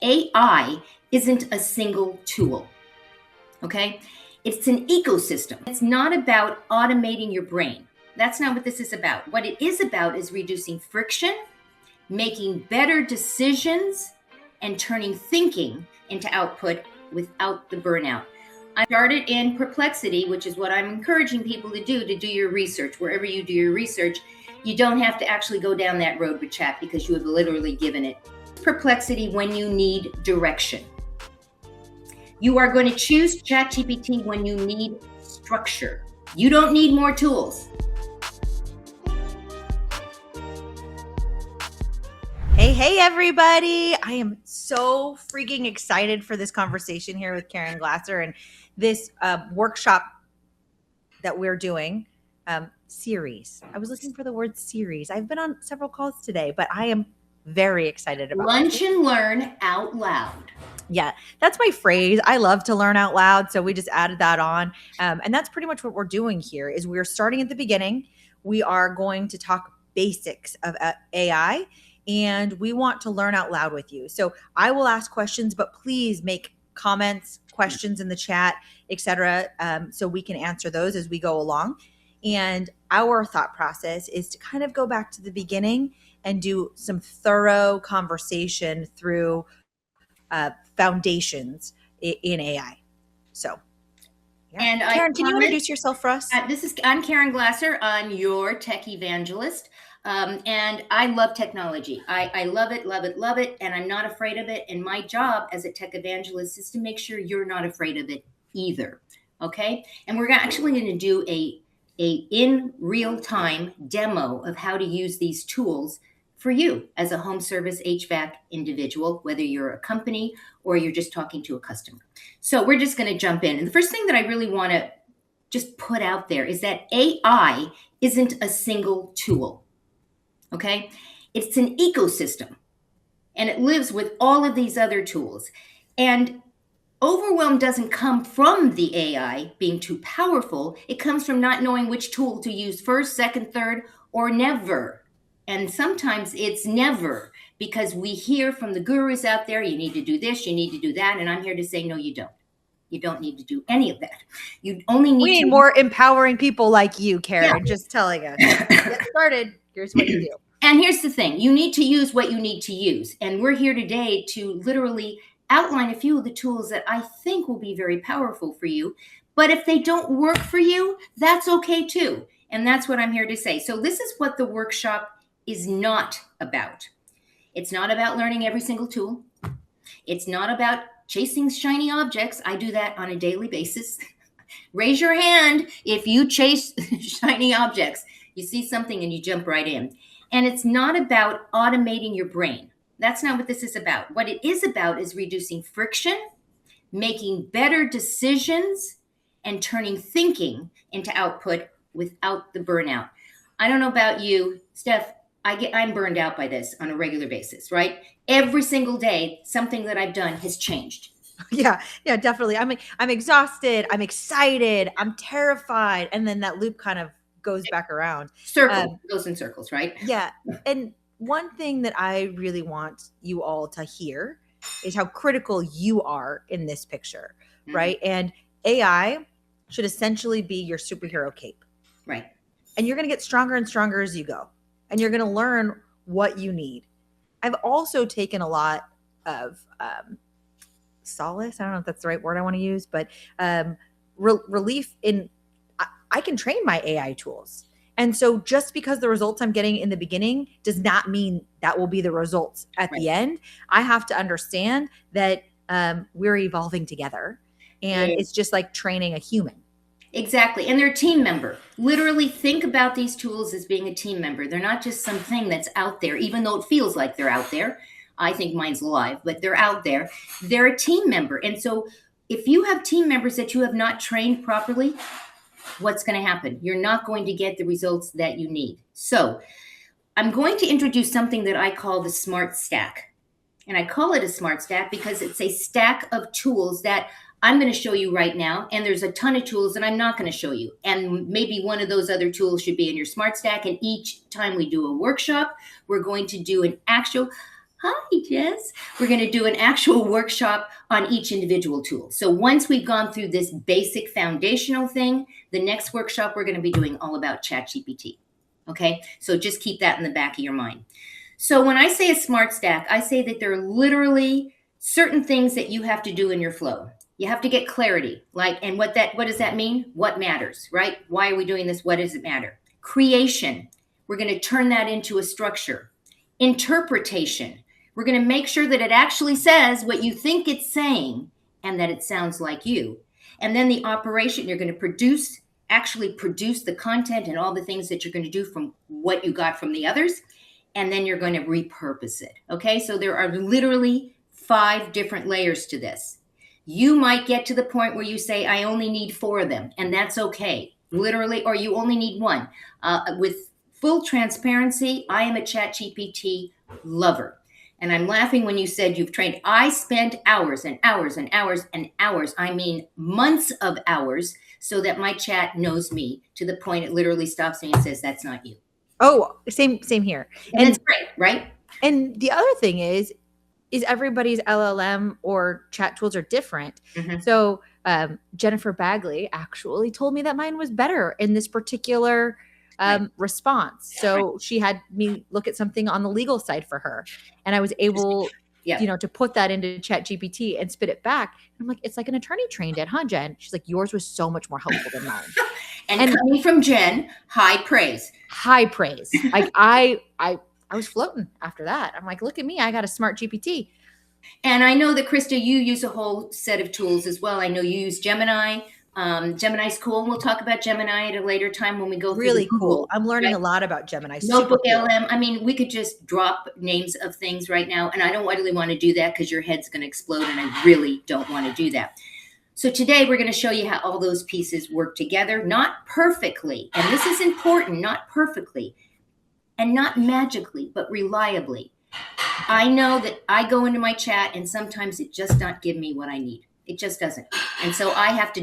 AI isn't a single tool, okay? It's an ecosystem. It's not about automating your brain. That's not what this is about. What it is about is reducing friction, making better decisions, and turning thinking into output without the burnout. I started in Perplexity, which is what I'm encouraging people to do your research. Wherever you do your research, you don't have to actually go down that road with chat because you have literally given it Perplexity when you need direction. You are going to choose ChatGPT when you need structure. You don't need more tools. Hey, everybody. I am so freaking excited for this conversation here with Caren Glasser and this workshop that we're doing, series. I was looking for the word series. I've been on several calls today, but I am very excited about Lunch and learn out loud. Yeah, that's my phrase. I love to learn out loud. So we just added that on. And that's pretty much what we're doing here is we're starting at the beginning. We are going to talk basics of AI and we want to learn out loud with you. So I will ask questions, but please make comments, questions in the chat, etc., so we can answer those as we go along. And our thought process is to kind of go back to the beginning and do some thorough conversation through foundations in AI. So, yeah. And Caren, can you introduce yourself for us? I'm Caren Glasser. I'm your tech evangelist. And I love technology. I love it, love it, love it. And I'm not afraid of it. And my job as a tech evangelist is to make sure you're not afraid of it either. Okay. And we're actually going to do a in real time demo of how to use these tools for you as a home service HVAC individual, whether you're a company or you're just talking to a customer. So we're just going to jump in. And the first thing that I really want to just put out there is that AI isn't a single tool. Okay? It's an ecosystem and it lives with all of these other tools. And overwhelm doesn't come from the AI being too powerful. It comes from not knowing which tool to use first, second, third, or never. And sometimes it's never, because we hear from the gurus out there, you need to do this, you need to do that. And I'm here to say, no, you don't. You don't need to do any of that. You only need We need more empowering people like you, Caren, just telling us. Get started. Here's what you do. And here's the thing. You need to use what you need to use. And we're here today to literally outline a few of the tools that I think will be very powerful for you. But if they don't work for you, that's okay too. And that's what I'm here to say. So this is what the workshop is not about. It's not about learning every single tool. It's not about chasing shiny objects. I do that on a daily basis. Raise your hand if you chase shiny objects. You see something and you jump right in. And it's not about automating your brain. That's not what this is about. What it is about is reducing friction, making better decisions, and turning thinking into output without the burnout. I don't know about you, Steph. I'm burned out by this on a regular basis, right? Every single day, something that I've done has changed. Yeah, definitely. I'm exhausted. I'm excited. I'm terrified. And then that loop kind of goes back around. Goes in circles, right? Yeah. And one thing that I really want you all to hear is how critical you are in this picture, right? And AI should essentially be your superhero cape. Right. And you're going to get stronger and stronger as you go. And you're going to learn what you need. I've also taken a lot of solace. I don't know if that's the right word I want to use, but relief in I can train my AI tools. And so just because the results I'm getting in the beginning does not mean that will be the results at the end. I have to understand that we're evolving together. And it's just like training a human. Exactly. And they're a team member. Literally think about these tools as being a team member. They're not just something that's out there, even though it feels like they're out there. I think mine's live, but they're out there. They're a team member. And so if you have team members that you have not trained properly, what's going to happen? You're not going to get the results that you need. So I'm going to introduce something that I call the smart stack. And I call it a smart stack because it's a stack of tools that I'm going to show you right now. And there's a ton of tools that I'm not going to show you. And maybe one of those other tools should be in your smart stack. And each time we do a workshop, we're going to do an actual, Hi, Jess. We're going to do an actual workshop on each individual tool. So once we've gone through this basic foundational thing, the next workshop we're going to be doing all about ChatGPT. Okay, so just keep that in the back of your mind. So when I say a smart stack, I say that there are literally certain things that you have to do in your flow. You have to get clarity, and what does that mean? What matters, right? Why are we doing this? What does it matter? Creation, we're going to turn that into a structure. Interpretation, we're going to make sure that it actually says what you think it's saying and that it sounds like you. And then the operation, you're going to actually produce the content and all the things that you're going to do from what you got from the others. And then you're going to repurpose it. Okay, so there are literally 5 different layers to this. You might get to the point where you say, I only need 4 of them, and that's okay. Literally, or you only need 1. With full transparency, I am a ChatGPT lover. And I'm laughing when you said you've trained. I spent hours and hours and hours and hours, I mean months of hours, so that my chat knows me to the point it literally stops me and says, that's not you. Oh, same here. And it's great, right? And the other thing is everybody's LLM or chat tools are different. Mm-hmm. So Jennifer Bagley actually told me that mine was better in this particular response. So she had me look at something on the legal side for her, and I was able, to put that into ChatGPT and spit it back. And I'm like, it's like an attorney trained it, huh, Jen? She's like, yours was so much more helpful than mine. and coming from Jen, high praise. High praise. Like I was floating after that. I'm like, look at me, I got a smart GPT. And I know that Krista, you use a whole set of tools as well. I know you use Gemini. Gemini's cool. We'll talk about Gemini at a later time when we go through. Really cool. I'm learning a lot about Gemini. NotebookLM. I mean, we could just drop names of things right now, and I don't really want to do that because your head's going to explode, and I really don't want to do that. So today we're going to show you how all those pieces work together, not perfectly, and this is important, not perfectly, and not magically, but reliably. I know that I go into my chat, and sometimes it just not give me what I need. It just doesn't. And so I have to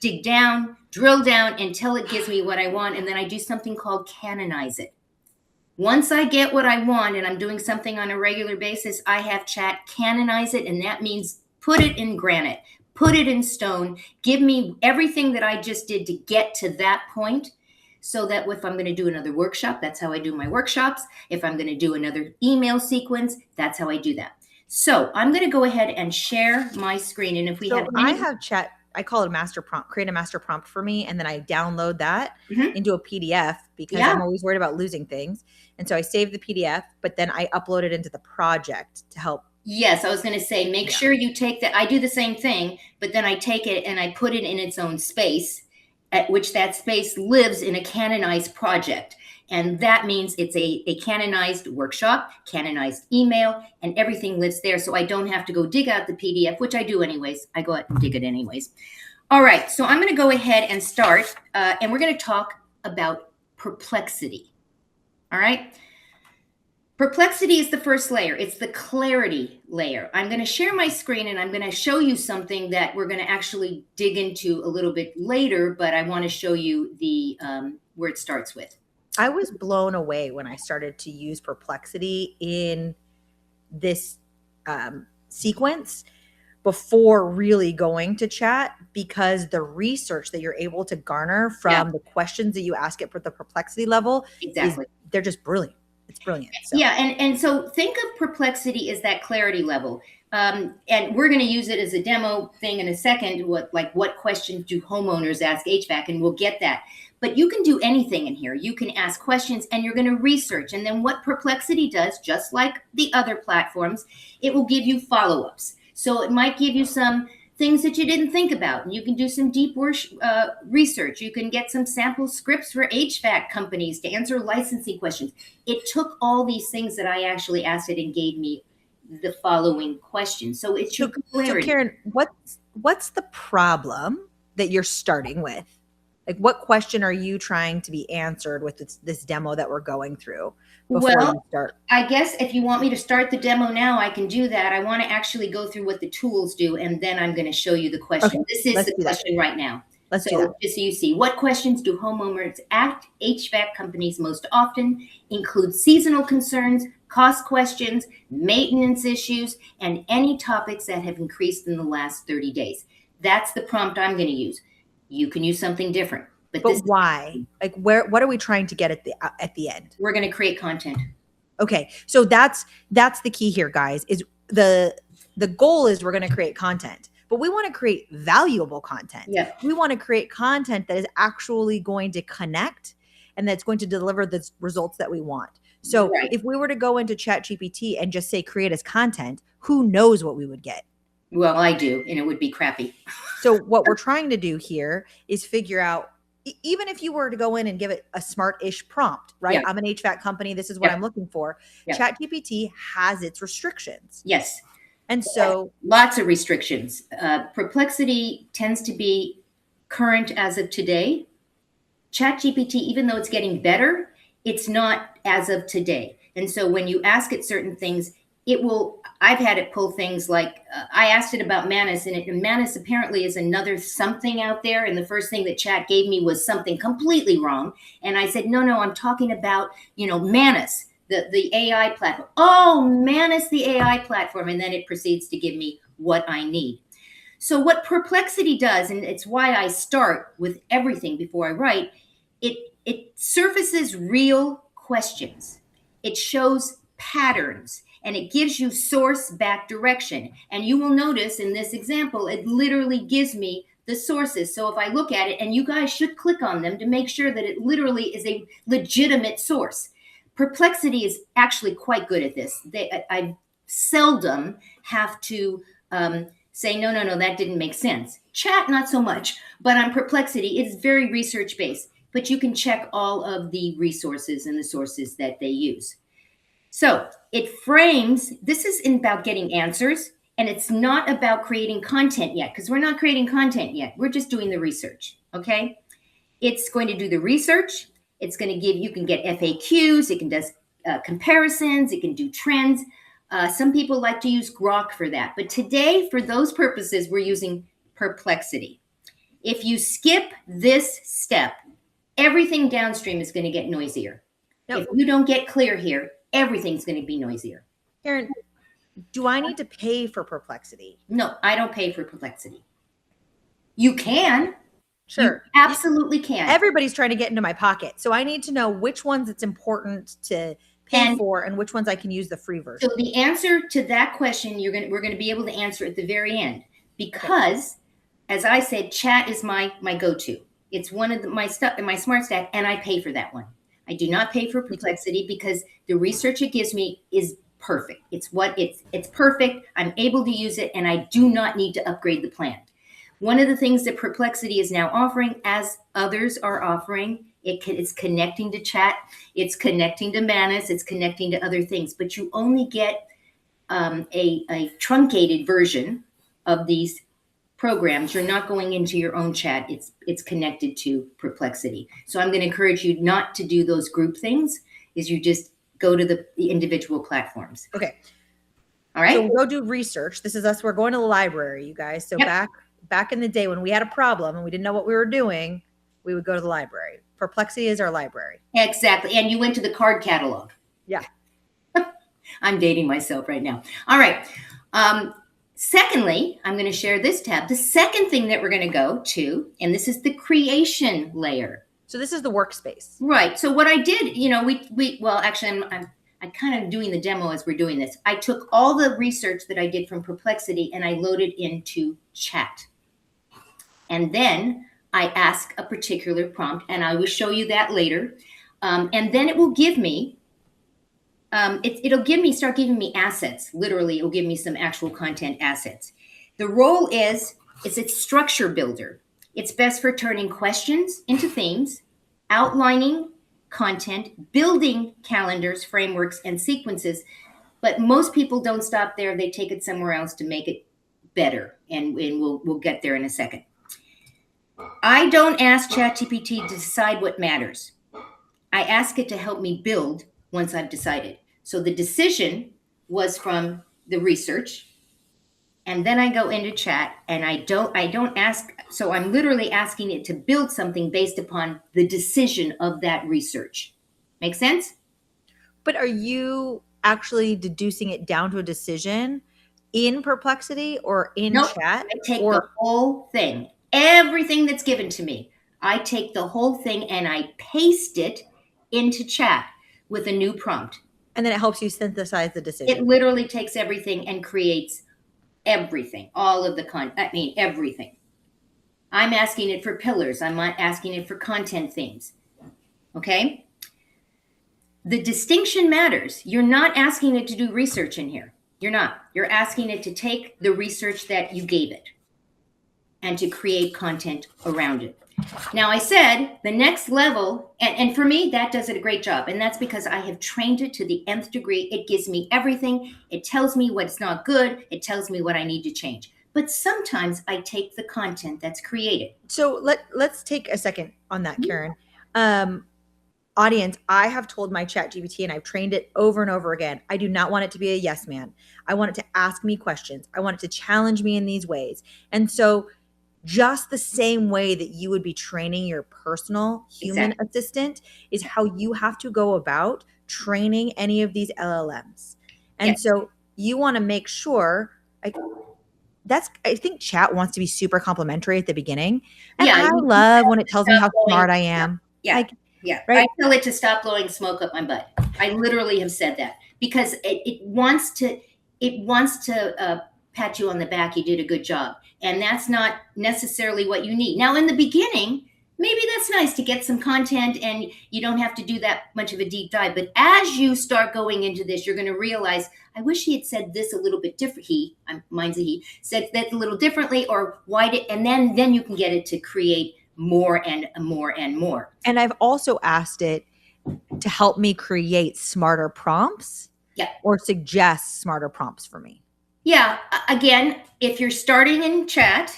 dig down, drill down until it gives me what I want. And then I do something called canonize it. Once I get what I want and I'm doing something on a regular basis, I have chat canonize it. And that means put it in granite, put it in stone, give me everything that I just did to get to that point. So that if I'm going to do another workshop, that's how I do my workshops. If I'm going to do another email sequence, that's how I do that. So I'm going to go ahead and share my screen. And if we I have chat, I call it a master prompt, create a master prompt for me. And then I download that into a PDF because I'm always worried about losing things. And so I save the PDF, but then I upload it into the project to help. Yes, I was going to say, make sure you take that. I do the same thing, but then I take it and I put it in its own space, at which that space lives in a canonized project. And that means it's a canonized workshop, canonized email, and everything lives there. So I don't have to go dig out the PDF, which I do anyways. I go out and dig it anyways. All right, so I'm going to go ahead and start, and we're going to talk about perplexity. All right. Perplexity is the first layer. It's the clarity layer. I'm going to share my screen and I'm going to show you something that we're going to actually dig into a little bit later, but I want to show you the where it starts with. I was blown away when I started to use Perplexity in this sequence before really going to chat, because the research that you're able to garner from the questions that you ask it for the Perplexity level, they're just brilliant. It's brilliant. So. Yeah, and so think of Perplexity as that clarity level. And we're going to use it as a demo thing in a second. What questions do homeowners ask HVAC? And we'll get that. But you can do anything in here. You can ask questions and you're going to research. And then what Perplexity does, just like the other platforms, it will give you follow-ups. So it might give you some things that you didn't think about. And you can do some deep research. You can get some sample scripts for HVAC companies to answer licensing questions. It took all these things that I actually asked it and gave me the following questions. So it's your clarity. So Caren, what's the problem that you're starting with? Like, what question are you trying to be answered with this demo that we're going through before you start? I guess if you want me to start the demo now, I can do that. I want to actually go through what the tools do, and then I'm going to show you the question. Okay, this is the question right now. Let's do that. Just so you see, what questions do homeowners ask HVAC companies most often? Include seasonal concerns, cost questions, maintenance issues, and any topics that have increased in the last 30 days. That's the prompt I'm going to use. You can use something different. But why? Like, what are we trying to get at the end? We're going to create content. Okay. So that's the key here, guys, is the goal is we're going to create content, but we want to create valuable content. Yeah. We want to create content that is actually going to connect and that's going to deliver the results that we want. So if we were to go into ChatGPT and just say, create as content, who knows what we would get? Well, I do, and it would be crappy. So what we're trying to do here is figure out, even if you were to go in and give it a smart-ish prompt, right? Yeah. I'm an HVAC company. This is what I'm looking for. Yeah. ChatGPT has its restrictions. Yes. And so lots of restrictions. Perplexity tends to be current as of today. ChatGPT, even though it's getting better, it's not as of today. And so when you ask it certain things, it will, I've had it pull things like, I asked it about Manus, and Manus apparently is another something out there. And the first thing that Chat gave me was something completely wrong. And I said, no, I'm talking about, Manus, the AI platform. Oh, Manus, the AI platform. And then it proceeds to give me what I need. So what Perplexity does, and it's why I start with everything before I write, it surfaces real questions. It shows patterns. And it gives you source back direction. And you will notice in this example, it literally gives me the sources. So if I look at it, and you guys should click on them to make sure that it literally is a legitimate source. Perplexity is actually quite good at this. I seldom have to say, no, that didn't make sense. Chat, not so much. But on Perplexity, it's very research-based. But you can check all of the resources and the sources that they use. So it frames, this is about getting answers, and it's not about creating content yet, because we're not creating content yet. We're just doing the research, okay? It's going to do the research. It's going to give, you can get FAQs, it can do comparisons, it can do trends. Some people like to use Grok for that. But today, for those purposes, we're using Perplexity. If you skip this step, everything downstream is going to get noisier. If you don't get clear here, everything's going to be noisier. Caren, do I need to pay for Perplexity? No, I don't pay for Perplexity. You can. Sure. You absolutely can. Everybody's trying to get into my pocket. So I need to know which ones it's important to pay for and which ones I can use the free version. So the answer to that question, we're going to be able to answer at the very end. Because, as I said, Chat is my go-to. It's one of my stuff in my Smart Stack, and I pay for that one. I do not pay for Perplexity because the research it gives me is perfect. It's perfect. I'm able to use it, and I do not need to upgrade the plan. One of the things that Perplexity is now offering, as others are offering, it's connecting to Chat, it's connecting to Manus, it's connecting to other things, but you only get a truncated version of these programs. You're not going into your own chat. It's connected to Perplexity. So I'm going to encourage you not to do those group things, is you just go to the individual platforms. Okay. All right. So we'll go do research. This is us. We're going to the library, you guys. So back in the day when we had a problem and we didn't know what we were doing, we would go to the library. Perplexity is our library. Exactly. And you went to the card catalog. Yeah. I'm dating myself right now. All right. Secondly, I'm going to share this tab. The second thing that we're going to go to, and this is the creation layer. So this is the workspace. Right. So what I did, actually, I'm kind of doing the demo as we're doing this. I took all the research that I did from Perplexity and I loaded into Chat. And then I ask a particular prompt, and I will show you that later. And then it will give me start giving me assets. Literally, it will give me some actual content assets. The role is it's a structure builder. It's best for turning questions into themes, outlining content, building calendars, frameworks, and sequences. But most people don't stop there. They take it somewhere else to make it better. And we'll get there in a second. I don't ask ChatGPT to decide what matters. I ask it to help me build once I've decided. So the decision was from the research, and then I go into Chat, and I don't ask. So I'm literally asking it to build something based upon the decision of that research. Make sense? But are you actually deducing it down to a decision in Perplexity or in Nope. chat? I take the Or whole thing, everything that's given to me. I take the whole thing and I paste it into chat with a new prompt. and then it helps you synthesize the It decision. literally takes everything and creates everything, all of the everything. I'm asking it for pillars. I'm asking it for content themes. Okay? The distinction matters. You're not asking it to do research in here. You're not. You're asking it to take the research that you gave it and to create content around it. Now, I said the next level, and for me, that does it a great job. And that's because I have trained it to the nth degree. It gives me everything. It tells me what's not good. It tells me what I need to change. But sometimes I take the content that's created. So let's take a second on that, Caren. Audience, I have told my ChatGPT and I've trained it over and over again. I do not want it to be a yes man. I want it to ask me questions. I want it to challenge me in these ways. And so just the same way that you would be training your personal human assistant is how you have to go about training any of these LLMs. And so you want to make sure, like, I think chat wants to be super complimentary at the beginning. And I love when it tells me how smart I am. Right? I tell it to stop blowing smoke up my butt. I literally have said that because it wants to pat you on the back. You did a good job. And that's not necessarily what you need. Now, in the beginning, maybe that's nice to get some content and you don't have to do that much of a deep dive. But as you start going into this, you're going to realize, I wish he had said this a little bit different. Mine's a he, said that a little differently, or why did, and then you can get it to create more and more and more. And I've also asked it to help me create smarter prompts or suggest smarter prompts for me. Yeah. Again, if you're starting in chat,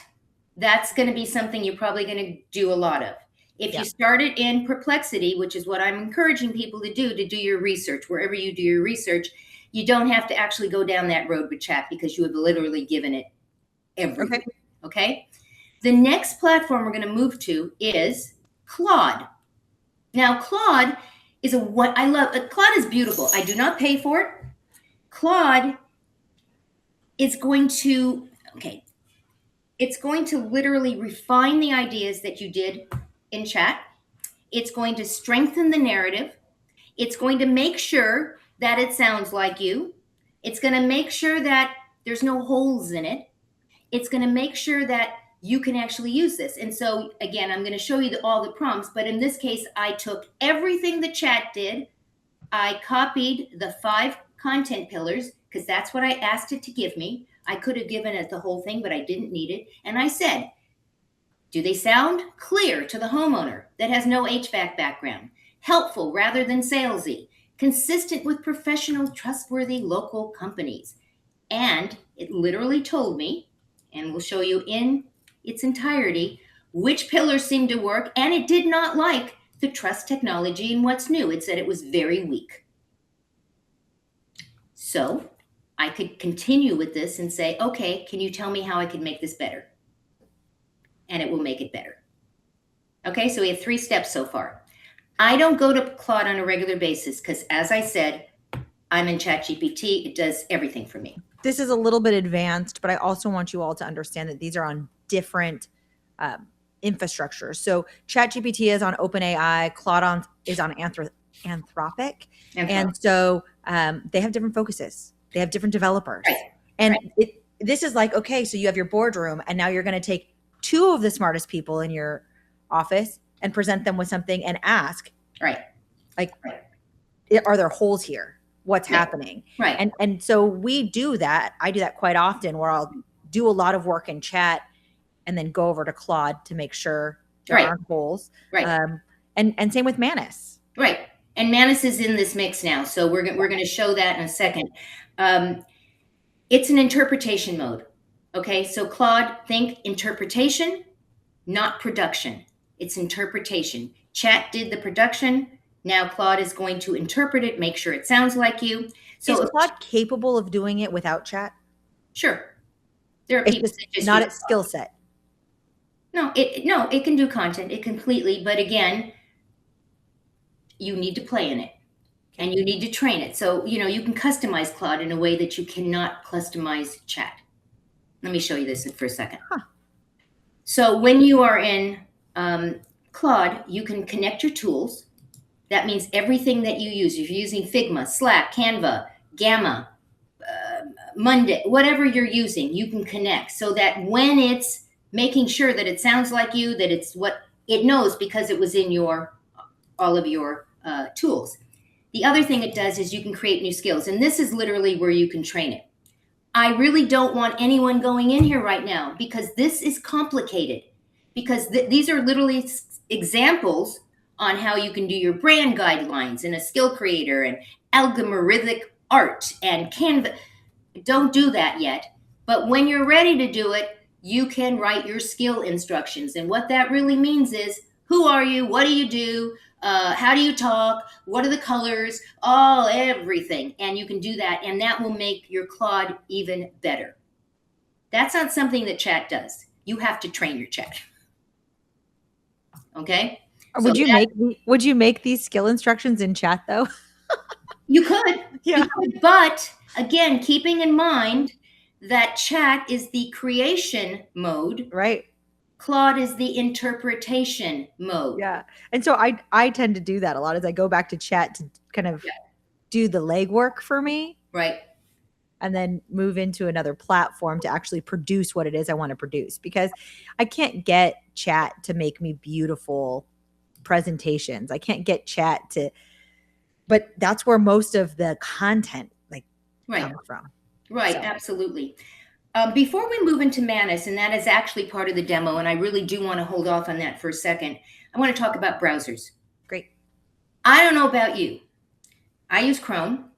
that's going to be something you're probably going to do a lot of. If you started in Perplexity, which is what I'm encouraging people to do your research, wherever you do your research, you don't have to actually go down that road with chat because you have literally given it everything. Okay? The next platform we're going to move to is Claude. Now, Claude is what I love. Claude is beautiful. I do not pay for it. Claude is going to, it's going to literally refine the ideas that you did in chat. It's going to strengthen the narrative. It's going to make sure that it sounds like you. It's going to make sure that there's no holes in it. It's going to make sure that you can actually use this. And so, again, I'm going to show you all the prompts, but in this case, I took everything the chat did. I copied the 5 content pillars because that's what I asked it to give me. I could have given it the whole thing, but I didn't need it. And I said, do they sound clear to the homeowner that has no HVAC background? Helpful rather than salesy? Consistent with professional, trustworthy local companies? And it literally told me, and we'll show you in its entirety, which pillars seemed to work, and it did not like the trust technology and what's new. It said it was very weak. So I could continue with this and say, okay, can you tell me how I could make this better? And it will make it better. Okay, so we have 3 steps so far. I don't go to Claude on a regular basis because, as I said, I'm in ChatGPT. It does everything for me. This is a little bit advanced, but I also want you all to understand that these are on different infrastructures. So ChatGPT is on OpenAI, Claude is on Anthropic. And so they have different focuses. They have different developers. And this is like, okay, so you have your boardroom and now you're going to take 2 of the smartest people in your office and present them with something and ask, are there holes here? What's happening? And so we do that. I do that quite often where I'll do a lot of work in chat and then go over to Claude to make sure there aren't holes. And same with Manus. And Manus is in this mix now. So we're going to show that in a second. It's an interpretation mode. Okay, so Claude, think interpretation, not production. It's interpretation. Chat did the production. Now Claude is going to interpret it, make sure it sounds like you. So is Claude capable of doing it without chat? Sure. There are people that just not its skill set. No, it can do content. It completely, but again, you need to play in it. and you need to train it. So, you can customize Claude in a way that you cannot customize Chat. Let me show you this for a second. So when you are in Claude, you can connect your tools. That means everything that you use. If you're using Figma, Slack, Canva, Gamma, Monday, whatever you're using, you can connect so that when it's making sure that it sounds like you, that it's what it knows because it was in all of your tools. The other thing it does is you can create new skills, and this is literally where you can train it. I really don't want anyone going in here right now because this is complicated, because these are literally examples on how you can do your brand guidelines and a skill creator and algorithmic art and Canva. Don't do that yet. But when you're ready to do it, you can write your skill instructions. And what that really means is, who are you? What do you do? How do you talk? What are the colors? Everything. And you can do that. And that will make your Claude even better. That's not something that Chat does. You have to train your Chat. Okay? Would you make these skill instructions in Chat though? You could. Yeah. You could, but again, keeping in mind that Chat is the creation mode. Right. Claude is the interpretation mode. Yeah. And so I tend to do that a lot as I go back to Chat to kind of do the legwork for me. Right. And then move into another platform to actually produce what it is I want to produce, because I can't get Chat to make me beautiful presentations. I can't get Chat but that's where most of the content comes from. Right. So. Absolutely. Before we move into Manus, and that is actually part of the demo, and I really do want to hold off on that for a second, I want to talk about browsers. Great. I don't know about you. I use Chrome.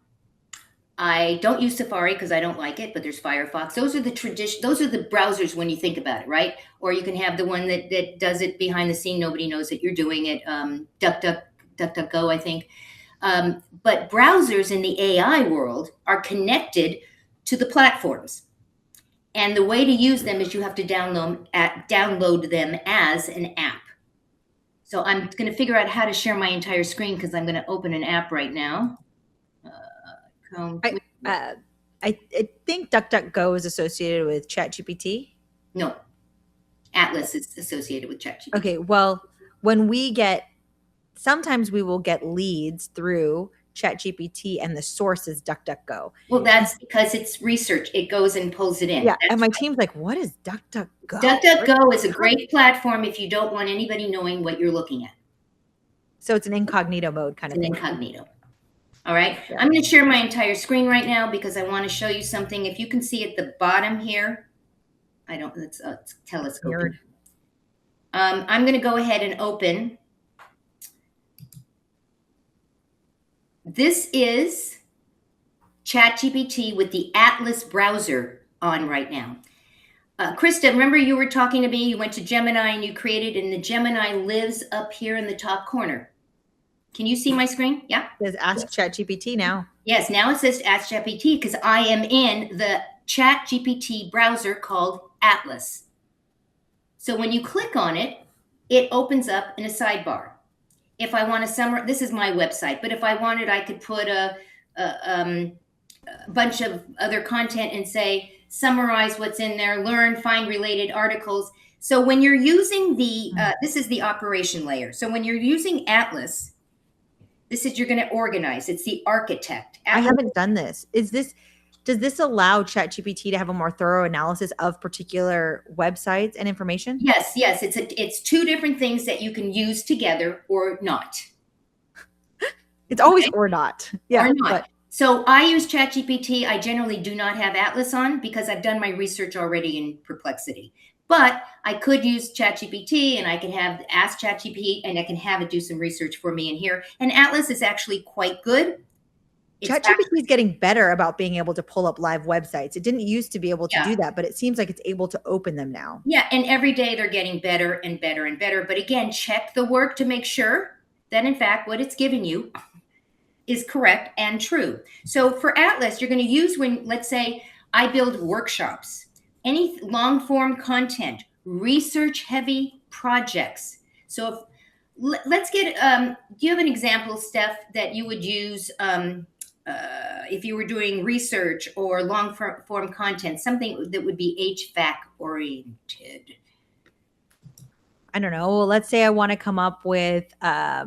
I don't use Safari because I don't like it, but there's Firefox. Those are the browsers when you think about it, right? Or you can have the one that does it behind the scene. Nobody knows that you're doing it. DuckDuckGo, I think. But browsers in the AI world are connected to the platforms. And the way to use them is you have to download them as an app. So I'm going to figure out how to share my entire screen because I'm going to open an app right now. I think DuckDuckGo is associated with ChatGPT. No, Atlas is associated with ChatGPT. Okay, well, sometimes we will get leads through ChatGPT and the source is DuckDuckGo. Well, that's because it's research. It goes and pulls it in. Yeah, and my team's like, what is DuckDuckGo? DuckDuckGo is a great platform if you don't want anybody knowing what you're looking at. So it's an incognito mode kind of thing. Incognito. All right. Sure. I'm going to share my entire screen right now because I want to show you something. If you can see at the bottom here, it's telescoping. I'm going to go ahead and open. This is ChatGPT with the Atlas browser on right now. Krista, remember you were talking to me, you went to Gemini and you created, and the Gemini lives up here in the top corner. Can you see my screen? Yeah. It says Ask ChatGPT now. Yes, now it says Ask ChatGPT because I am in the ChatGPT browser called Atlas. So when you click on it, it opens up in a sidebar. If I want to summarize, this is my website, but if I wanted, I could put a bunch of other content and say, summarize what's in there, learn, find related articles. So when you're using this is the operation layer. So when you're using Atlas, you're going to organize. It's the architect. I haven't done this. Does this allow ChatGPT to have a more thorough analysis of particular websites and information? Yes. It's two different things that you can use together or not. It's always or not. Yeah. Or not. So I use ChatGPT. I generally do not have Atlas on because I've done my research already in Perplexity. But I could use ChatGPT and I can ask ChatGPT and I can have it do some research for me in here. And Atlas is actually quite good. ChatGPT is getting better about being able to pull up live websites. It didn't used to be able to do that, but it seems like it's able to open them now. Yeah, and every day they're getting better and better and better. But again, check the work to make sure that, in fact, what it's giving you is correct and true. So for Atlas, you're going to use when, let's say, I build workshops, any long-form content, research-heavy projects. So if let's get, do you have an example, Steph, that you would use if you were doing research or long form content, something that would be HVAC oriented? I don't know. Well, let's say I want to come up with like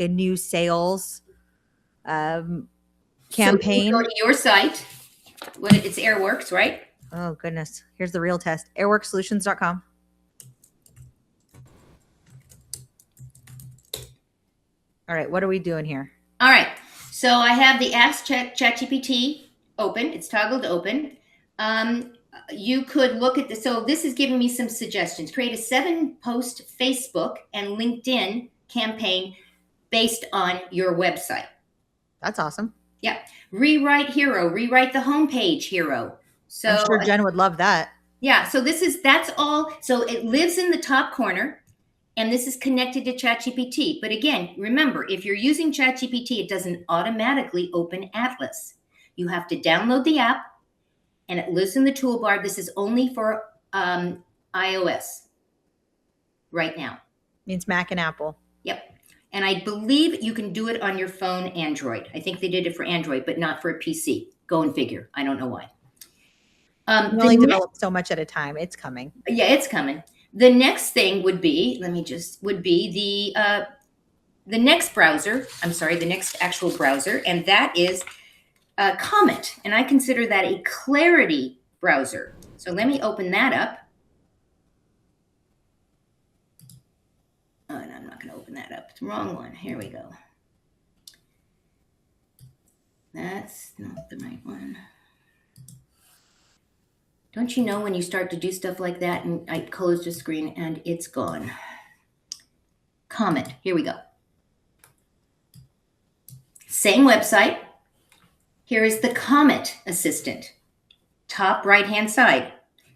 a new sales campaign. So you go to your site. It's Airworks, right? Oh, goodness. Here's the real test. airworksolutions.com. All right. What are we doing here? All right. So I have the Ask ChatGPT open. It's toggled open. You could look at this. So this is giving me some suggestions. Create a 7-post Facebook and LinkedIn campaign based on your website. That's awesome. Yeah. Rewrite hero. Rewrite the homepage hero. So I'm sure Jen would love that. Yeah. So that's all. So it lives in the top corner. And this is connected to ChatGPT. But again, remember, if you're using ChatGPT, it doesn't automatically open Atlas. You have to download the app, and it lives in the toolbar. This is only for iOS right now. Means Mac and Apple. Yep. And I believe you can do it on your phone, Android. I think they did it for Android, but not for a PC. Go and figure. I don't know why. You only develop so much at a time. It's coming. Yeah, it's coming. The next thing would be, the next browser. I'm sorry, the next actual browser, and that is Comet. And I consider that a clarity browser. So let me open that up. Oh, and I'm not going to open that up. It's the wrong one. Here we go. That's not the right one. Don't you know when you start to do stuff like that, and I closed the screen and it's gone. Comet, here we go. Same website. Here is the Comet Assistant. Top right-hand side.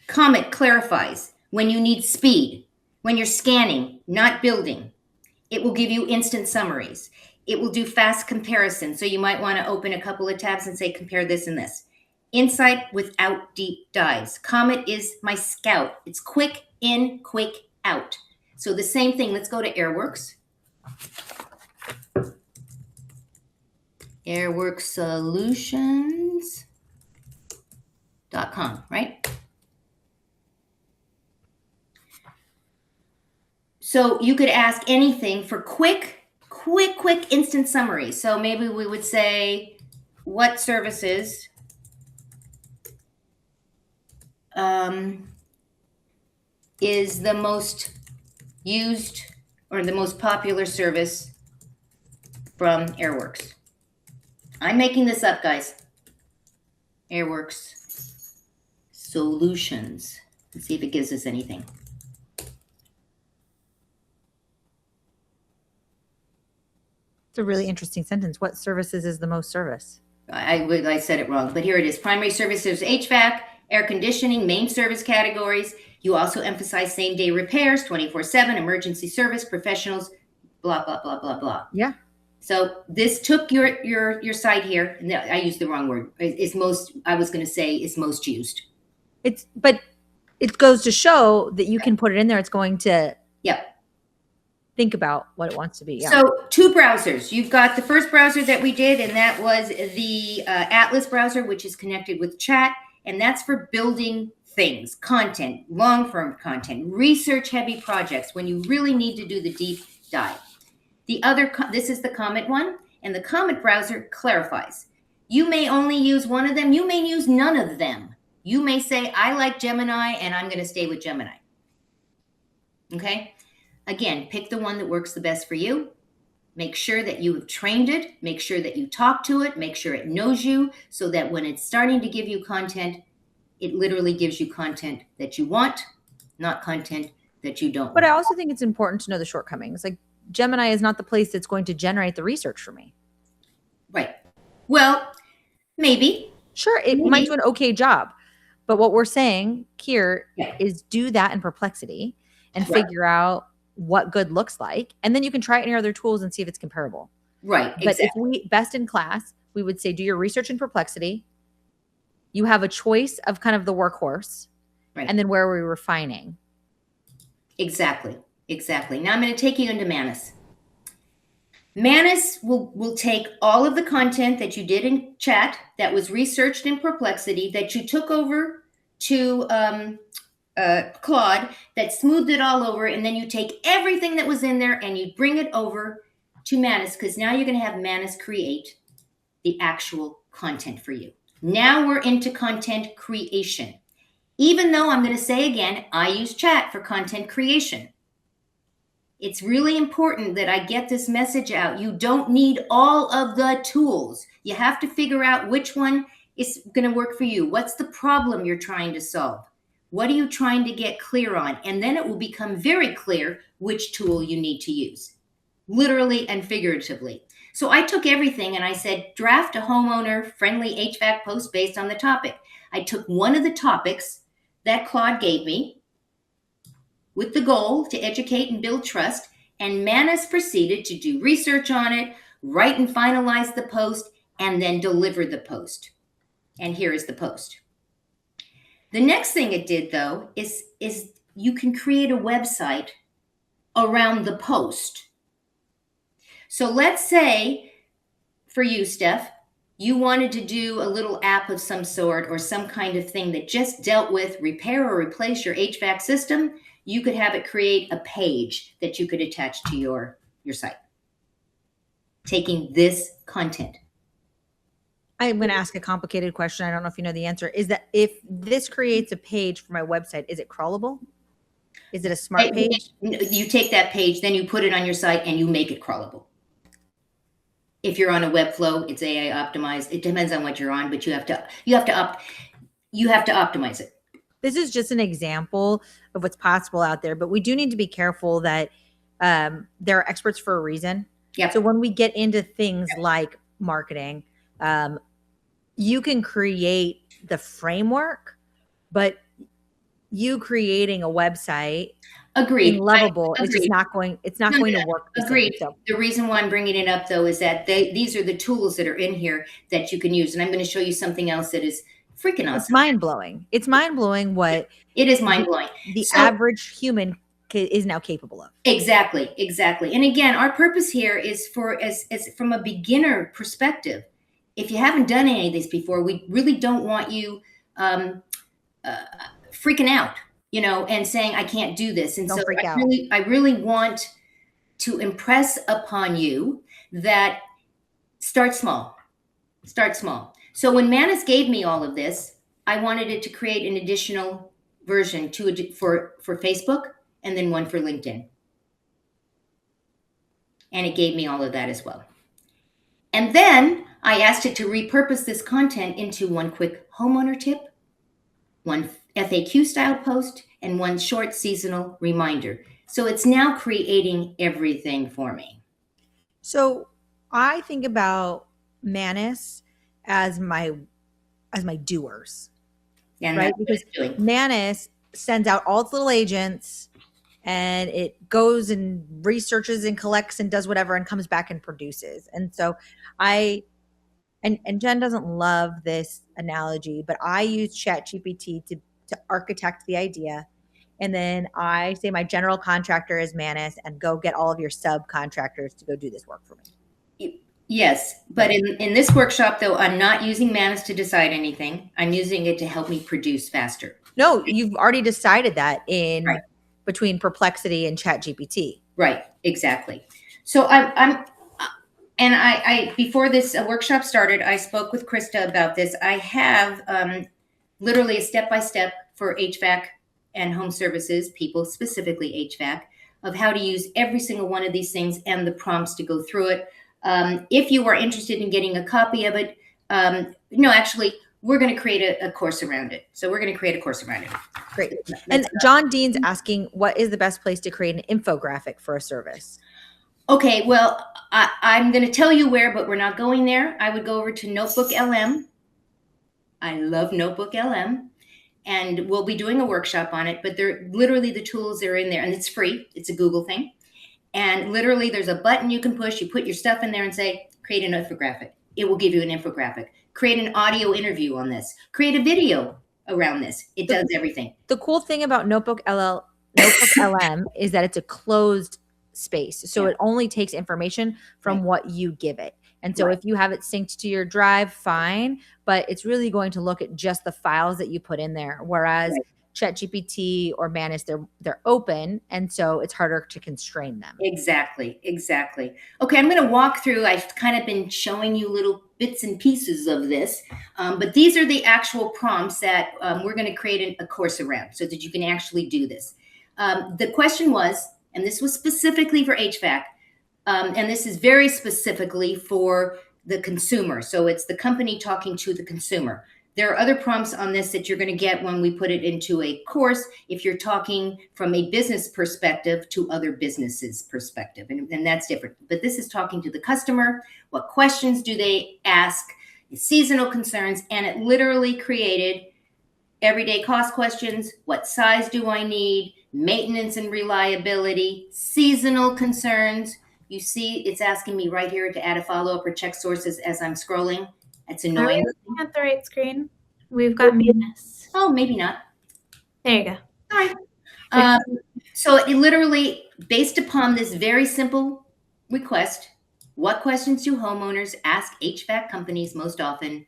Comet clarifies when you need speed, when you're scanning, not building. It will give you instant summaries. It will do fast comparison. So you might want to open a couple of tabs and say, compare this and this. Insight without deep dives. Comet is my scout. It's quick in, quick out. So the same thing. Let's go to Airworks. Airworksolutions.com, right? So you could ask anything for quick instant summary. So maybe we would say, what services is the most used or the most popular service from Airworks? I'm making this up, guys. Airworks Solutions. Let's see if it gives us anything. It's a really interesting sentence. What services is the most service? I said it wrong, but here it is. Primary services, HVAC, air conditioning, main service categories. You also emphasize same-day repairs, 24/7, emergency service, professionals, blah, blah, blah, blah, blah. Yeah. So this took your site here. No, I used the wrong word. Is most, I was going to say is most used. But it goes to show that you can put it in there. It's going to think about what it wants to be. Yeah. So 2 browsers. You've got the first browser that we did, and that was the Atlas browser, which is connected with chat. And that's for building things, content, long-form content, research-heavy projects when you really need to do the deep dive. The other, this is the Comet one, and the Comet browser clarifies. You may only use one of them. You may use none of them. You may say, I like Gemini, and I'm going to stay with Gemini. Okay? Again, pick the one that works the best for you. Make sure that you have trained it. Make sure that you talk to it. Make sure it knows you so that when it's starting to give you content, it literally gives you content that you want, not content that you don't want. But I also think it's important to know the shortcomings. Like Gemini is not the place that's going to generate the research for me. Right. Well, maybe. Sure, it might do an okay job. But what we're saying here is do that in Perplexity and figure out what good looks like. And then you can try it in your other tools and see if it's comparable. Right. But if we best in class, we would say do your research in Perplexity. You have a choice of kind of the workhorse. Right. And then where are we refining? Exactly. Exactly. Now I'm going to take you into Manus. Manus will take all of the content that you did in chat that was researched in Perplexity that you took over to Claude, that smoothed it all over, and then you take everything that was in there and you bring it over to Manus, because now you're going to have Manus create the actual content for you. Now we're into content creation. Even though I'm going to say again, I use chat for content creation. It's really important that I get this message out. You don't need all of the tools. You have to figure out which one is going to work for you. What's the problem you're trying to solve? What are you trying to get clear on? And then it will become very clear which tool you need to use, literally and figuratively. So I took everything and I said, draft a homeowner-friendly HVAC post based on the topic. I took one of the topics that Claude gave me with the goal to educate and build trust, and Manus proceeded to do research on it, write and finalize the post, and then deliver the post. And here is the post. The next thing it did, though, is you can create a website around the post. So let's say, for you, Steph, you wanted to do a little app of some sort or some kind of thing that just dealt with repair or replace your HVAC system. You could have it create a page that you could attach to your site, taking this content. I'm going to ask a complicated question. I don't know if you know the answer. Is that if this creates a page for my website, is it crawlable? Is it a smart page? You take that page, then you put it on your site and you make it crawlable. If you're on a Webflow, it's AI optimized. It depends on what you're on, but you have to optimize it. This is just an example of what's possible out there, but we do need to be careful that there are experts for a reason. Yep. So when we get into things like marketing, you can create the framework, but you creating a website, agreed, lovable, it's just not going. It's not going to work. Agreed. So the reason why I'm bringing it up, though, is that these are the tools that are in here that you can use, and I'm going to show you something else that is freaking awesome. It's mind blowing. It's mind blowing what it is. Mind blowing. The average human is now capable of. Exactly. And again, our purpose here is for as from a beginner perspective. If you haven't done any of this before, we really don't want you freaking out, and saying I can't do this. And don't so freak out. I really want to impress upon you that start small. So when Manus gave me all of this, I wanted it to create an additional version for Facebook and then one for LinkedIn. And it gave me all of that as well. And then I asked it to repurpose this content into one quick homeowner tip, one FAQ style post, and one short seasonal reminder. So it's now creating everything for me. So I think about Manus as my doers, right? Because Manus sends out all its little agents and it goes and researches and collects and does whatever and comes back and produces. And so and Jen doesn't love this analogy, but I use ChatGPT to architect the idea. And then I say my general contractor is Manus and go get all of your subcontractors to go do this work for me. Yes, but in this workshop, though, I'm not using Manus to decide anything. I'm using it to help me produce faster. No, you've already decided that between Perplexity and ChatGPT. Right, exactly. So I before this workshop started, I spoke with Krista about this. I have literally a step-by-step for HVAC and home services, people, specifically HVAC, of how to use every single one of these things and the prompts to go through it. If you are interested in getting a copy of it, we're going to create a course around it. So we're going to create a course around it. Great. And John Dean's asking, what is the best place to create an infographic for a service? Okay, well, I'm going to tell you where, but we're not going there. I would go over to NotebookLM. I love NotebookLM. And we'll be doing a workshop on it, but they're literally the tools are in there, and it's free. It's a Google thing. And literally there's a button you can push. You put your stuff in there and say, create an infographic. It will give you an infographic. Create an audio interview on this. Create a video around this. It does everything. The cool thing about NotebookLM is that it's a closed space. So Yeah. it only takes information from Right. what you give it. And so Right. if you have it synced to your drive, fine, but it's really going to look at just the files that you put in there. Whereas Right. ChatGPT or Manus, they're open, and so it's harder to constrain them. Exactly. Exactly. Okay, I'm going to walk through. I've kind of been showing you little bits and pieces of this, but these are the actual prompts that we're going to create a course around so that you can actually do this. The question was, and this was specifically for HVAC, and this is very specifically for the consumer. So it's the company talking to the consumer. There are other prompts on this that you're going to get when we put it into a course if you're talking from a business perspective to other businesses' perspective. And that's different. But this is talking to the customer. What questions do they ask? Seasonal concerns. And it literally created everyday cost questions. What size do I need? Maintenance and reliability. Seasonal concerns. You see, it's asking me right here to add a follow-up or check sources as I'm scrolling. That's Are we annoying. looking at the right screen? We've got Manus. Oh, maybe not. There you go. All right. So it literally, based upon this very simple request, what questions do homeowners ask HVAC companies most often?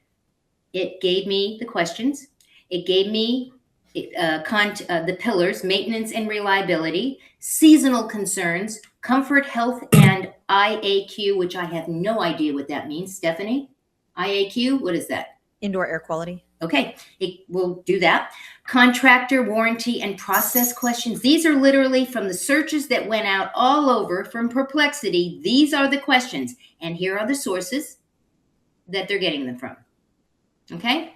It gave me the questions. It gave me the pillars: maintenance and reliability, seasonal concerns, comfort, health, and IAQ, which I have no idea what that means. Stephanie, IAQ, what is that? Indoor air quality. Okay, it will do that. Contractor warranty and process questions. These are literally from the searches that went out all over from Perplexity. These are the questions, and here are the sources that they're getting them from. Okay?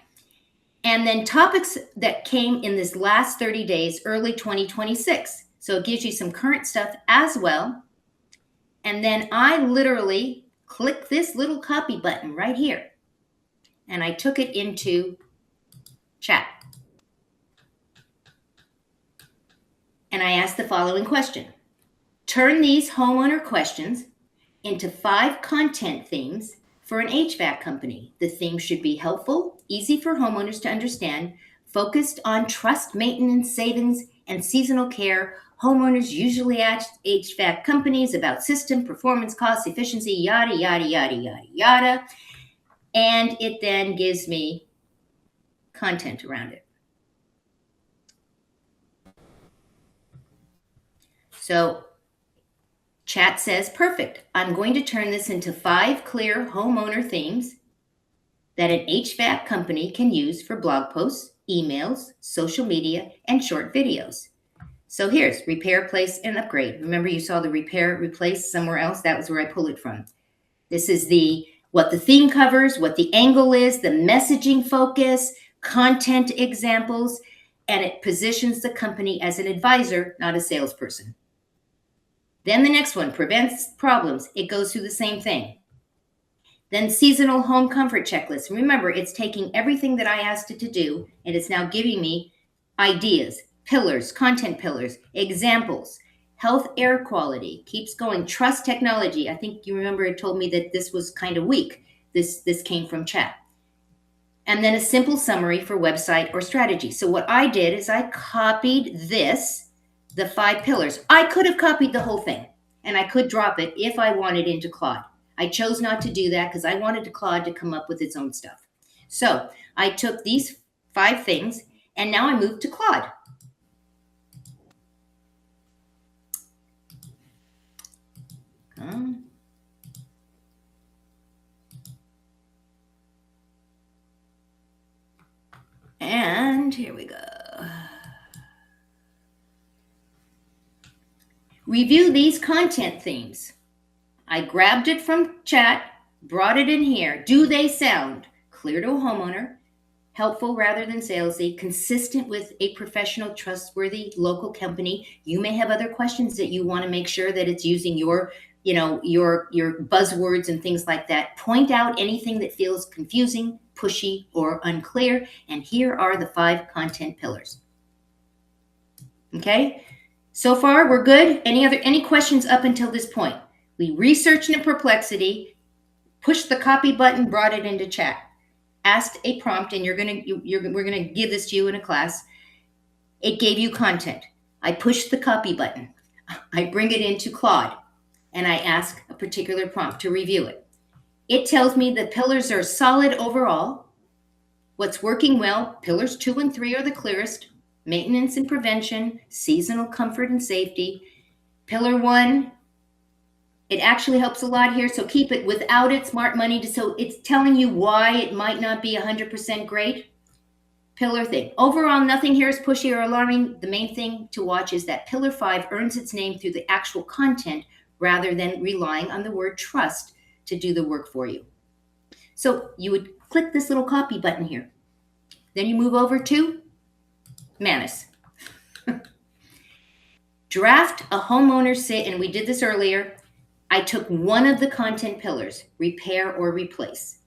And then topics that came in this last 30 days, early 2026. So it gives you some current stuff as well. And then I literally click this little copy button right here. And I took it into chat. And I asked the following question. Turn these homeowner questions into 5 content themes for an HVAC company. The theme should be helpful, easy for homeowners to understand, focused on trust, maintenance, savings, and seasonal care. Homeowners usually ask HVAC companies about system, performance, cost, efficiency, yada, yada, yada, yada, yada. And it then gives me content around it. So chat says, perfect. I'm going to turn this into 5 clear homeowner themes that an HVAC company can use for blog posts, emails, social media, and short videos. So here's repair, place, and upgrade. Remember you saw the repair, replace somewhere else? That was where I pulled it from. This is what the theme covers, what the angle is, the messaging focus, content examples, and it positions the company as an advisor, not a salesperson. Then the next one, prevents problems. It goes through the same thing. Then seasonal home comfort checklist. Remember, it's taking everything that I asked it to do, and it's now giving me ideas, pillars, content pillars, examples, health, air quality, keeps going, trust technology. I think you remember it told me that this was kind of weak. This came from chat. And then a simple summary for website or strategy. So what I did is I copied this, the 5 pillars. I could have copied the whole thing, and I could drop it if I wanted into Claude. I chose not to do that because I wanted Claude to come up with its own stuff. So I took these 5 things, and now I moved to Claude. And here we go. Review these content themes. I grabbed it from chat, brought it in here. Do they sound clear to a homeowner, helpful rather than salesy, consistent with a professional, trustworthy local company? You may have other questions that you want to make sure that it's using your buzzwords and things like that. Point out anything that feels confusing, pushy, or unclear. And here are the 5 content pillars. Okay, so far we're good. Any questions up until this point? We researched in Perplexity, pushed the copy button, brought it into chat, asked a prompt, and we're gonna give this to you in a class. It gave you content. I push the copy button. I bring it into Claude, and I ask a particular prompt to review it. It tells me the pillars are solid overall. What's working well, pillars 2 and 3 are the clearest. Maintenance and prevention, seasonal comfort and safety. Pillar 1, it actually helps a lot here, so keep it without it, smart money. So it's telling you why it might not be 100% great. Pillar thing. Overall, nothing here is pushy or alarming. The main thing to watch is that Pillar 5 earns its name through the actual content rather than relying on the word trust to do the work for you. So you would click this little copy button here. Then you move over to Manus. Draft a homeowner sit, and we did this earlier. I took one of the content pillars, repair or replace,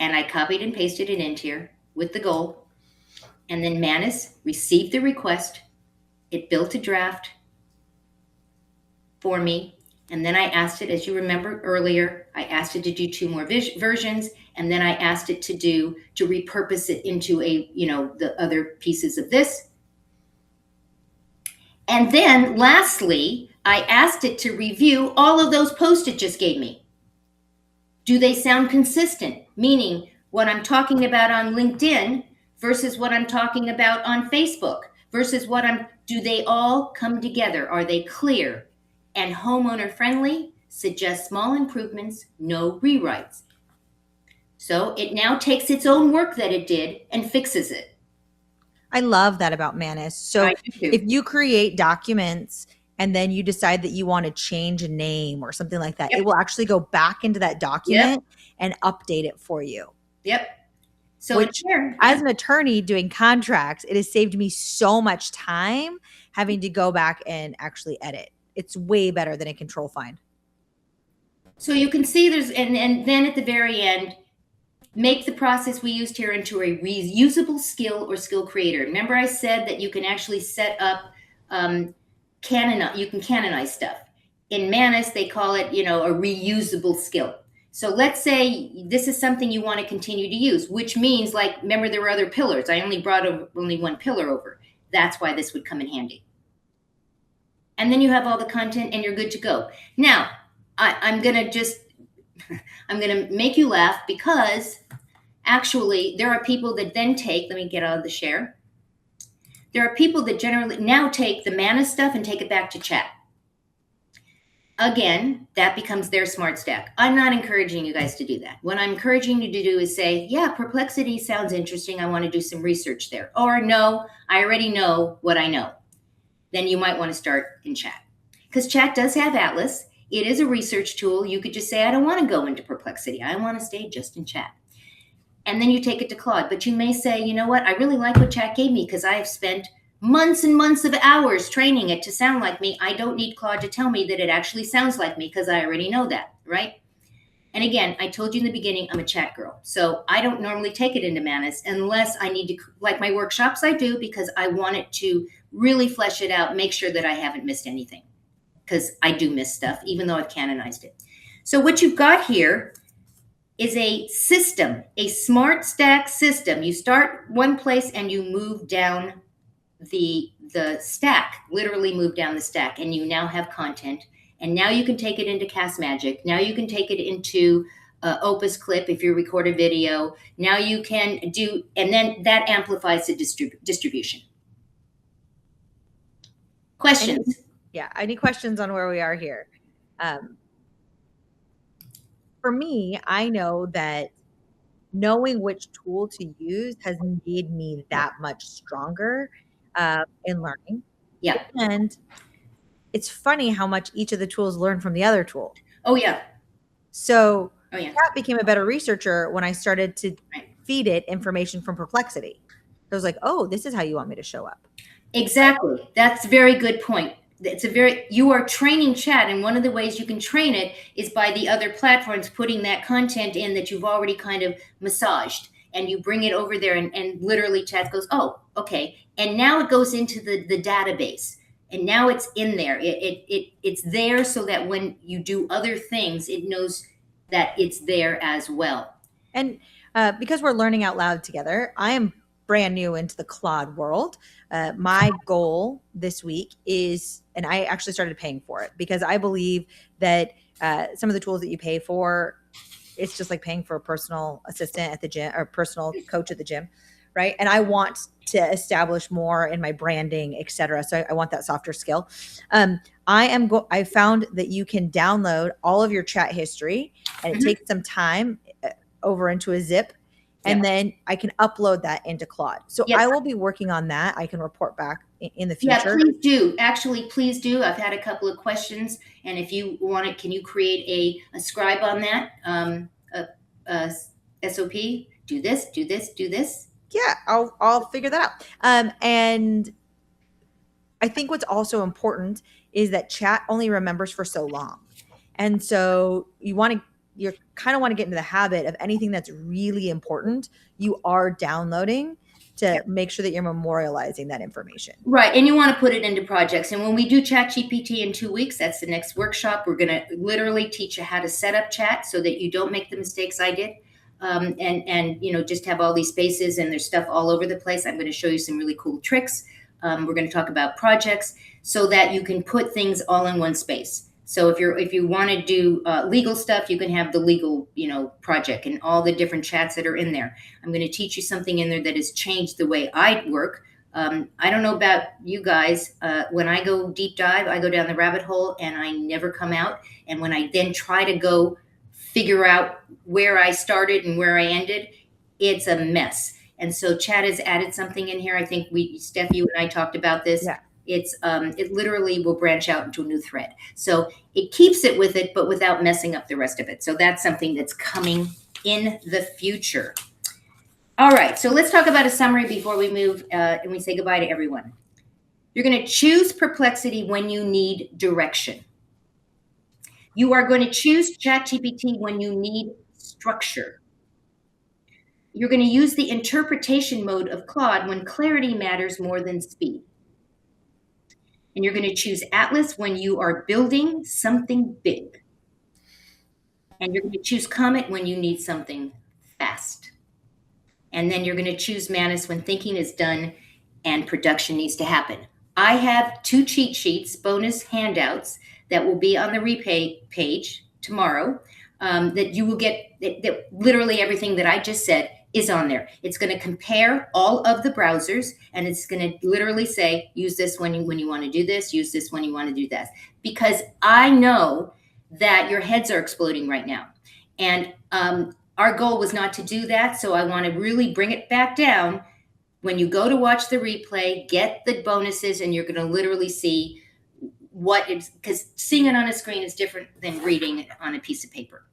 and I copied and pasted it into here with the goal. And then Manus received the request. It built a draft for me. And then I asked it, as you remember earlier, I asked it to do 2 more versions. And then I asked it to repurpose it into the other pieces of this. And then lastly, I asked it to review all of those posts it just gave me. Do they sound consistent? Meaning what I'm talking about on LinkedIn versus what I'm talking about on Facebook versus do they all come together? Are they clear and homeowner friendly? Suggest small improvements, no rewrites. So it now takes its own work that it did and fixes it. I love that about Manus. So if you create documents and then you decide that you want to change a name or something like that, it will actually go back into that document and update it for you. Yep. So which, as an attorney doing contracts, it has saved me so much time having to go back and actually edit. It's way better than a control find. So you can see there's, and then at the very end, make the process we used here into a reusable skill or skill creator. Remember I said that you can actually set up, you can canonize stuff. In Manus, they call it, a reusable skill. So let's say this is something you want to continue to use, which means, like, remember there were other pillars. I only brought only one pillar over. That's why this would come in handy. And then you have all the content and you're good to go. Now, I'm going to make you laugh because actually there are people that then let me get out of the share. There are people that generally now take the Manus stuff and take it back to chat. Again, that becomes their smart stack. I'm not encouraging you guys to do that. What I'm encouraging you to do is say, yeah, Perplexity sounds interesting. I want to do some research there. Or no, I already know what I know. Then you might want to start in chat. Because chat does have Atlas. It is a research tool. You could just say, I don't want to go into Perplexity. I want to stay just in chat. And then you take it to Claude. But you may say, you know what? I really like what chat gave me because I have spent months and months of hours training it to sound like me. I don't need Claude to tell me that it actually sounds like me because I already know that, right? And again, I told you in the beginning, I'm a chat girl. So I don't normally take it into Manus unless I need to, like my workshops I do, because I want it to really flesh it out, make sure that I haven't missed anything. Because I do miss stuff, even though I've canonized it. So what you've got here is a system, a smart stack system. You start one place and you move down the stack, literally move down the stack, and you now have content. And now you can take it into Cast Magic. Now you can take it into Opus Clip if you record a video. Now you can do, and then that amplifies the distribution. Questions? Any questions on where we are here? For me, I know that knowing which tool to use has made me that much stronger in learning. Yeah. And it's funny how much each of the tools learn from the other tool. Oh, yeah. So that became a better researcher when I started to feed it information from Perplexity. I was like, oh, this is how you want me to show up. Exactly. That's a very good point. You are training chat, and one of the ways you can train it is by the other platforms putting that content in that you've already kind of massaged, and you bring it over there and literally chat goes, oh, okay. And now it goes into the database, and now it's in there. It's there so that when you do other things, it knows that it's there as well. And because we're learning out loud together, I am brand new into the Claude world. My goal this week is, and I actually started paying for it because I believe that some of the tools that you pay for, it's just like paying for a personal assistant at the gym or personal coach at the gym, right? And I want to establish more in my branding, et cetera. So I want that softer skill. I found that you can download all of your chat history, and it takes some time over into a zip, and then I can upload that into Claude. So I will be working on that. I can report back in the future. Yeah, please do. Actually, please do. I've had a couple of questions, and if you want it, can you create a scribe on that? SOP? Do this, do this, do this. Yeah, I'll figure that out. And I think what's also important is that chat only remembers for so long. And so you kind of want to get into the habit of anything that's really important, you are downloading to make sure that you're memorializing that information. Right. And you want to put it into projects. And when we do ChatGPT in 2 weeks, that's the next workshop. We're going to literally teach you how to set up chat so that you don't make the mistakes I did. And just have all these spaces and there's stuff all over the place. I'm going to show you some really cool tricks. We're going to talk about projects so that you can put things all in one space. So if you want to do legal stuff, you can have the legal, project and all the different chats that are in there. I'm going to teach you something in there that has changed the way I work. I don't know about you guys. When I go deep dive, I go down the rabbit hole and I never come out. And when I then try to go figure out where I started and where I ended, it's a mess. And so Chat has added something in here. I think Steph, you and I talked about this. Yeah. It literally will branch out into a new thread. So it keeps it with it, but without messing up the rest of it. So that's something that's coming in the future. All right, so let's talk about a summary before we move and we say goodbye to everyone. You're going to choose Perplexity when you need direction. You are going to choose ChatGPT when you need structure. You're going to use the interpretation mode of Claude when clarity matters more than speed. And you're going to choose Atlas when you are building something big. And you're going to choose Comet when you need something fast. And then you're going to choose Manus when thinking is done and production needs to happen. I have 2 cheat sheets, bonus handouts that will be on the repay page tomorrow that you will get, that literally everything that I just said is on there. It's going to compare all of the browsers, and it's going to literally say, use this when you want to do this, use this when you want to do that. Because I know that your heads are exploding right now. And our goal was not to do that, so I want to really bring it back down. When you go to watch the replay, get the bonuses, and you're going to literally see what it's, because seeing it on a screen is different than reading it on a piece of paper.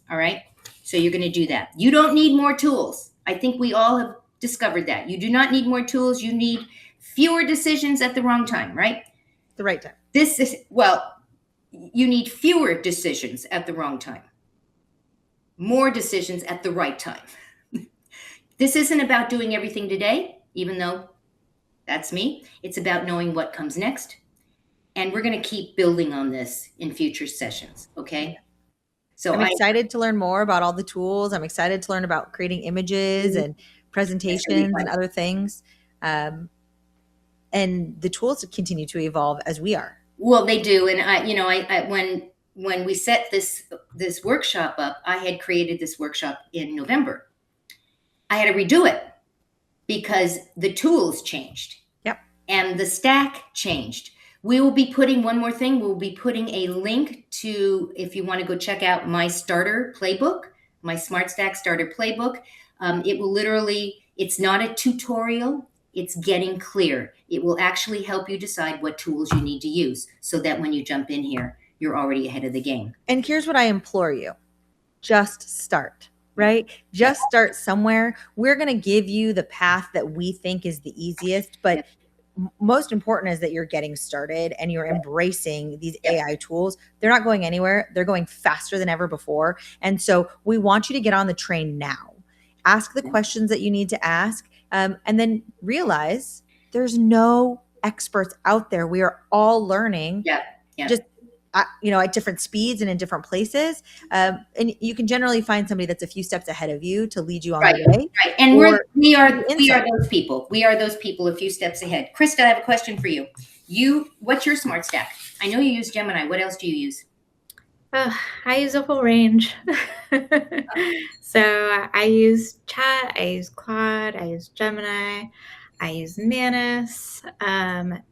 All right? So you're going to do that. You don't need more tools. I think we all have discovered that. You do not need more tools. You need fewer decisions at the wrong time, right? The right time. You need fewer decisions at the wrong time. More decisions at the right time. This isn't about doing everything today, even though that's me. It's about knowing what comes next. And we're going to keep building on this in future sessions, okay? So I'm excited to learn more about all the tools. I'm excited to learn about creating images and presentations and other things. And the tools continue to evolve as we are. Well, they do. And when we set this workshop up, I had created this workshop in November. I had to redo it because the tools changed. Yep. And the stack changed. We will be putting one more thing. We'll be putting a link to, if you want to go check out my starter playbook, my Smart Stack starter playbook. It will literally, it's not a tutorial. It's getting clear. It will actually help you decide what tools you need to use so that when you jump in here, you're already ahead of the game. And here's what I implore you. Just start, right? Just start somewhere. We're going to give you the path that we think is the easiest, but most important is that you're getting started and you're embracing these AI tools. They're not going anywhere. They're going faster than ever before. And so we want you to get on the train now. Ask the questions that you need to ask, and then realize there's no experts out there. We are all learning. Yeah. Just at different speeds and in different places. And you can generally find somebody that's a few steps ahead of you to lead you on the way. Right. And we are insight. those people. We are those people a few steps ahead. Krista, I have a question for you. What's your smart stack? I know you use Gemini. What else do you use? I use a whole range. So I use Chat, I use Claude, I use Gemini, I use Manus,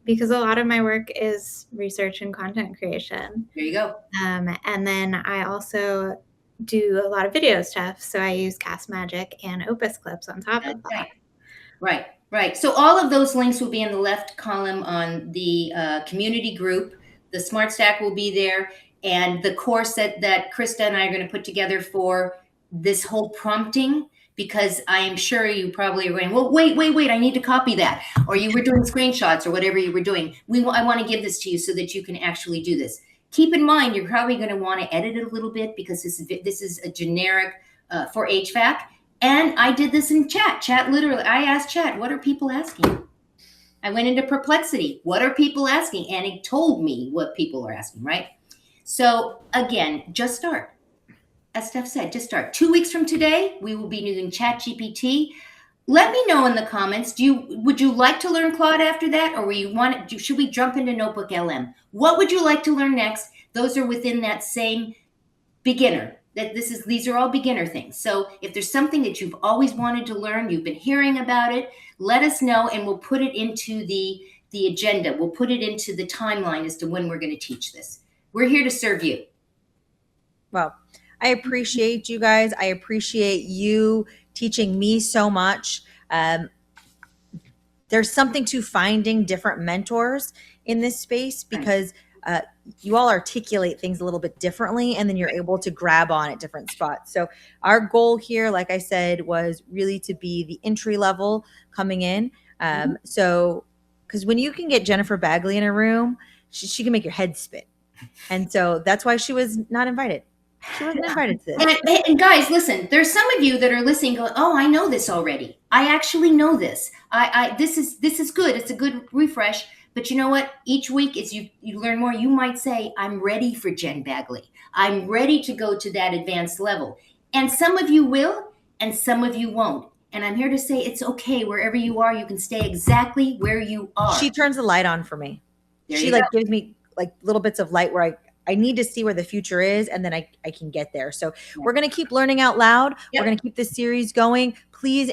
because a lot of my work is research and content creation. There you go. And then I also do a lot of video stuff. So I use Cast Magic and Opus clips on top of that. Right. So all of those links will be in the left column on the community group. The Smart Stack will be there. And the course that Krista and I are going to put together for this whole prompting, because I am sure you probably are going, well, wait, I need to copy that. Or you were doing screenshots or whatever you were doing. I want to give this to you so that you can actually do this. Keep in mind, you're probably going to want to edit it a little bit because this is a generic for HVAC. And I did this in Chat. Literally, I asked Chat, what are people asking? I went into Perplexity. What are people asking? And it told me what people are asking, right? So again, just start. As Steph said, just start. 2 weeks from today, we will be using ChatGPT. Let me know in the comments. Would you like to learn Claude after that, or should we jump into NotebookLM? What would you like to learn next? Those are within that same beginner. These are all beginner things. So if there's something that you've always wanted to learn, you've been hearing about it, let us know, and we'll put it into the agenda. We'll put it into the timeline as to when we're going to teach this. We're here to serve you. Well, I appreciate you guys. I appreciate you teaching me so much. There's something to finding different mentors in this space because you all articulate things a little bit differently, and then you're able to grab on at different spots. So our goal here, like I said, was really to be the entry level coming in. So, because when you can get Jennifer Bagley in a room, she can make your head spin. And so that's why she was not invited. She wasn't invited to this. And guys, listen, there's some of you that are listening going, oh, I know this already. I actually know this. This is good. It's a good refresh. But you know what? Each week as you learn more, you might say, I'm ready for Jen Bagley. I'm ready to go to that advanced level. And some of you will, and some of you won't. And I'm here to say it's okay. Wherever you are, you can stay exactly where you are. She turns the light on for me. She gives me little bits of light where I need to see where the future is, and then I can get there. So we're going to keep learning out loud. Yep. We're going to keep this series going. Please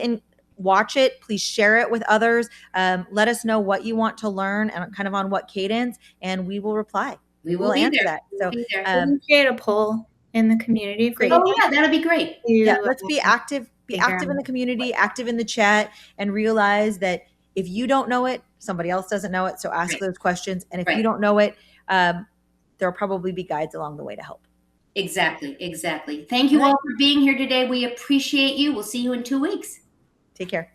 watch it. Please share it with others. Let us know what you want to learn and kind of on what cadence, and we will reply. We will answer that. So we'll create a poll in the community for you. Oh yeah, that'll be great. Yeah, let's be active. Be active in the community, active in the chat, and realize that if you don't know it, somebody else doesn't know it. So ask those questions. And if you don't know it, there'll probably be guides along the way to help. Exactly. Thank you all for being here today. We appreciate you. We'll see you in 2 weeks. Take care.